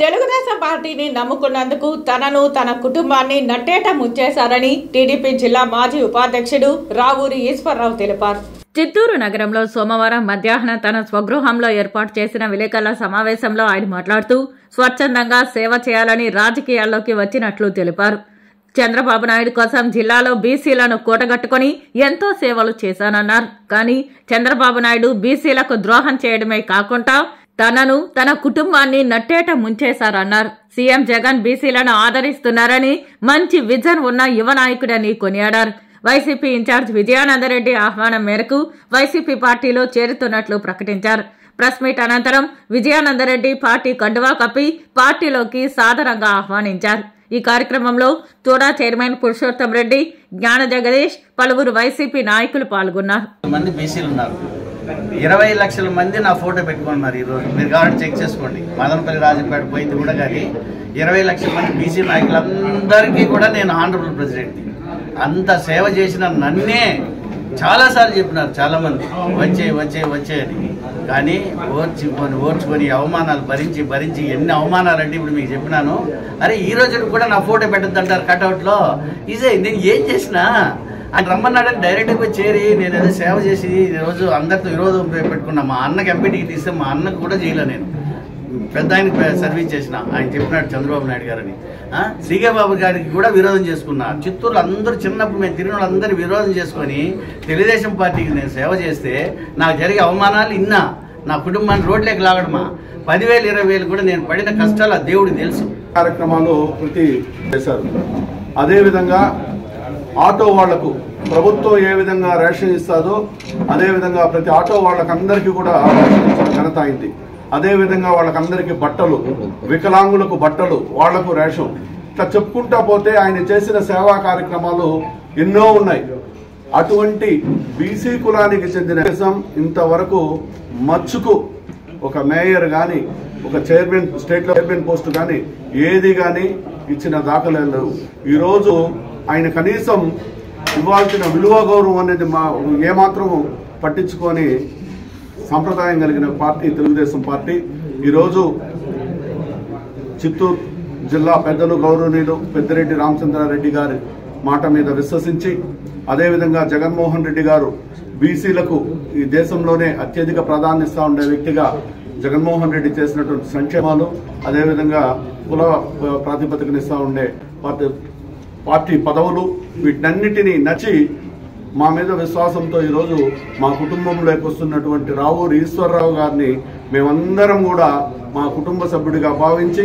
తెలుగుదేశం పార్టీని నమ్ముకున్నందుకు తనను తన కుటుంబాన్ని నట్టేట ముంచేశారని టీడీపీ జిల్లా మాజీ ఉపాధ్యక్షుడు రావూరి ఈశ్వరరావు తెలిపారు. చిత్తూరు నగరంలో సోమవారం మధ్యాహ్నం తన స్వగృహంలో ఏర్పాటు చేసిన విలేకరుల సమావేశంలో ఆయన మాట్లాడుతూ స్వచ్ఛందంగా సేవ చేయాలని రాజకీయాల్లోకి వచ్చినట్లు తెలిపారు. చంద్రబాబు నాయుడు కోసం జిల్లాలో బీసీలను కూటగట్టుకుని ఎంతో సేవలు చేశానన్నారు. కానీ చంద్రబాబు నాయుడు బీసీలకు ద్రోహం చేయడమే కాకుండా తనను తన కుటుంబాన్ని నట్టేట ముంచేశారన్నారు. సీఎం జగన్ బీసీలను ఆదరిస్తున్నారని, మంచి విజన్ ఉన్న యువ నాయకుడని కొనియాడారు. వైసీపీ ఇన్ఛార్జ్ విజయానందరెడ్డి ఆహ్వానం మేరకు వైసీపీ పార్టీలో చేరుతున్నట్లు ప్రకటించారు. ప్రెస్ మీట్ అనంతరం విజయానందరెడ్డి పార్టీ కండువా కప్పి పార్టీలోకి సాదరంగా ఆహ్వానించారు. ఈ కార్యక్రమంలో తోడా చైర్మన్ పురుషోత్తం రెడ్డి, జ్ఞాన జగదీష్, పలువురు వైసీపీ నాయకులు పాల్గొన్నారు. 20 లక్షల మంది నా ఫోటో పెట్టుకున్నారు. ఈరోజు మీరు కావాలంటే చెక్ చేసుకోండి. మదనపల్లి రాజంపేట పోయింది కూడా కానీ 20 లక్షల మంది బీసీ నాయకులందరికీ కూడా నేను ఆనరబుల్ ప్రెసిడెంట్. అంత సేవ చేసిన నన్నే చాలాసార్లు చెప్పినారు చాలామంది వచ్చే అని. కానీ ఓర్చుకొని అవమానాలు భరించి ఎన్ని అవమానాలు అంటే ఇప్పుడు మీకు చెప్పినాను. అరే ఈ రోజు కూడా నా ఫోటో పెట్టద్దు అంటారు కట్అవుట్లో. ఇదే నేను ఏం చేసినా ఆయన రమ్మన్నాడని డైరెక్ట్గా పోయి చేరి నేను ఏదో సేవ చేసి ఈరోజు అందరితో విరోధం పెట్టుకున్నా. మా అన్నకి ఎంపీటీకి తీస్తే మా అన్నకు కూడా చేయలే. నేను పెద్ద ఆయనకి సర్వీస్ చేసిన. ఆయన చెప్పినాడు చంద్రబాబు నాయుడు గారని. శ్రీగే బాబు గారికి కూడా విరోధం చేసుకున్నా. చిత్తూరులో అందరూ చిన్నప్పుడు మేము తిరిగిన వాళ్ళందరూ విరోధం చేసుకొని తెలుగుదేశం పార్టీకి నేను సేవ చేస్తే నాకు జరిగే అవమానాలు ఇన్నా. నా కుటుంబాన్ని రోడ్లేకి లాగడమా 10,000 20,000 కూడా నేను పడిన కష్టాలు ఆ దేవుడికి తెలుసు. కార్యక్రమాలు ప్రతి చేశారు. అదేవిధంగా ఆటో వాళ్లకు ప్రభుత్వం ఏ విధంగా రేషన్ ఇస్తుందో అదేవిధంగా ప్రతి ఆటో వాళ్ళకందరికీ కూడా ఘనత అయింది. అదేవిధంగా వాళ్ళకందరికీ బట్టలు, వికలాంగులకు బట్టలు, వాళ్లకు రేషన్, ఇట్లా చెప్పుకుంటా పోతే ఆయన చేసిన సేవా కార్యక్రమాలు ఎన్నో ఉన్నాయి. అటువంటి బీసీ కులానికి చెందిన ఇంతవరకు మచ్చుకు ఒక మేయర్ కానీ ఒక చైర్మన్, స్టేట్ చైర్మన్ పోస్టు కానీ ఏది కానీ ఇచ్చిన దాఖలాలు లేవు. ఈరోజు ఆయన కనీసం ఇవ్వాల్సిన విలువ గౌరవం అనేది ఏమాత్రము పట్టించుకొని సంప్రదాయం కలిగిన పార్టీ తెలుగుదేశం పార్టీ. ఈరోజు చిత్తూరు జిల్లా పెద్దలు గౌరవనీయులు పెద్దిరెడ్డి రామచంద్రారెడ్డి గారి మాట మీద విశ్వసించి, అదేవిధంగా జగన్మోహన్ రెడ్డి గారు బీసీలకు ఈ దేశంలోనే అత్యధిక ప్రాధాన్యత ఉండే వ్యక్తిగా జగన్మోహన్ రెడ్డి చేసినటువంటి సంక్షేమాలు, అదేవిధంగా కుల ప్రాతిపదికనిస్తూ ఉండే పార్టీ పదవులు, వీటన్నిటినీ నచ్చి మా మీద విశ్వాసంతో ఈరోజు మా కుటుంబంలోకి వస్తున్నటువంటి రావూరి ఈశ్వరరావు గారిని మేమందరం కూడా మా కుటుంబ సభ్యుడిగా భావించి